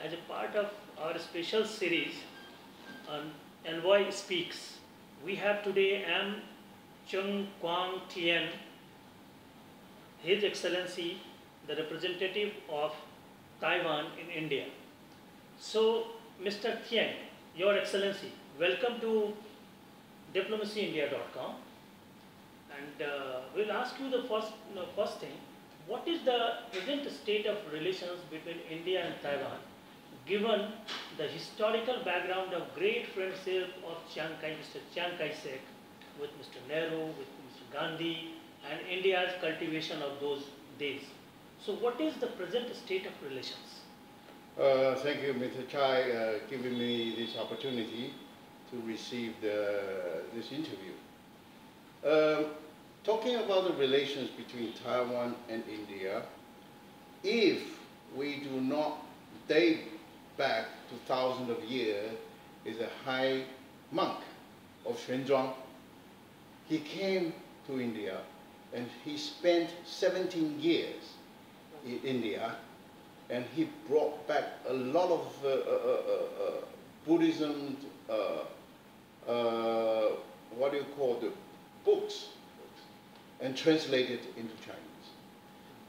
as a part of our special series on Envoy Speaks. We have today Chung, Kwang, Tien, His Excellency, the representative of Taiwan in India. So, Mr. Tien, Your Excellency, welcome to diplomacyindia.com. And we'll ask you the first thing. What is the present state of relations between India and Taiwan, given the historical background of great friendship of Mr. Chiang Kai-shek with Mr. Nehru, with Mr. Gandhi, and India's cultivation of those days? So what is the present state of relations? Thank you, Mr. Chai, giving me this opportunity to receive this interview. Talking about the relations between Taiwan and India, if we do not date back to thousands of years, is a high monk of Xuanzhuang. He came to India and he spent 17 years in India, and he brought back a lot of Buddhism, what do you call the books, and translated into Chinese.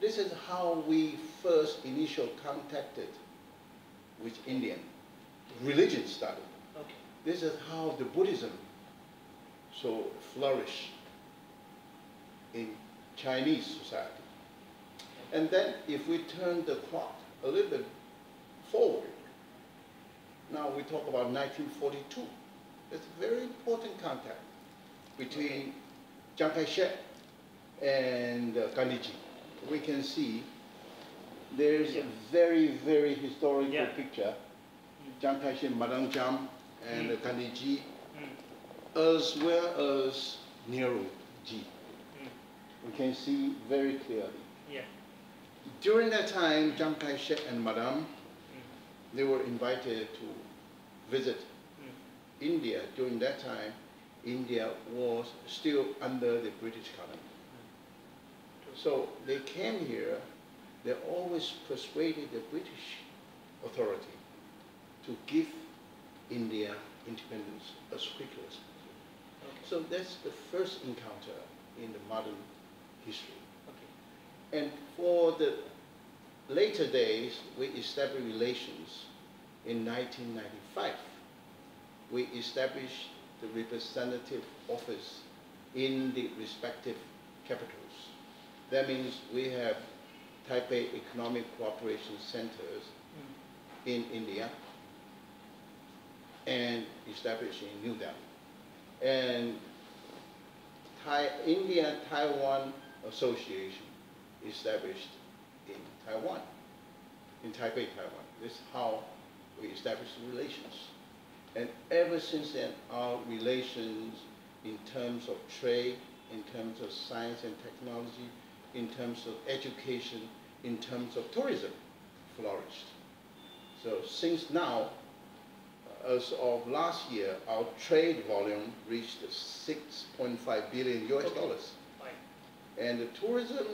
This is how we first initially contacted with Indian. Religion started. Okay. This is how the Buddhism so flourished in Chinese society. And then if we turn the clock a little bit forward, now we talk about 1942. It's a very important contact between Chiang Kai-shek and Gandhi. We can see there's a very, very historical picture. Chiang Kai-shek, Madame Cham, and Gandhi, as well as Nehru-ji. We can see very clearly. Yeah. During that time, Chiang Kai-shek and Madame, they were invited to visit India. During that time, India was still under the British colony. So they came here, they always persuaded the British authority to give India independence as quickly as possible. Okay. So that's the first encounter in the modern history. Okay. And for the later days, we established relations in 1995. We established the representative office in the respective capitals. That means we have Taipei Economic Cooperation Centers in India and established in New Delhi. And India Taiwan Association established in Taiwan, in Taipei, Taiwan. This is how we established relations. And ever since then, our relations in terms of trade, in terms of science and technology, in terms of education, in terms of tourism, flourished. So since now, as of last year, our trade volume reached 6.5 billion US dollars. Fine. And the tourism,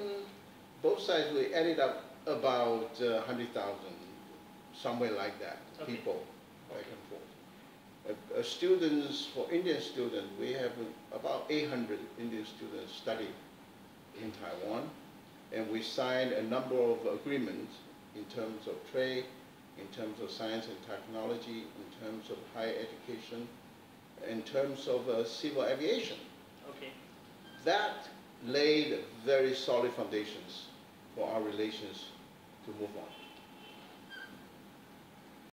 both sides, we added up about 100,000, somewhere like that, people back and forth. Students, for Indian students, we have about 800 Indian students study in Taiwan, and we signed a number of agreements in terms of trade, in terms of science and technology, in terms of higher education, in terms of civil aviation. Okay. That laid very solid foundations for our relations to move on.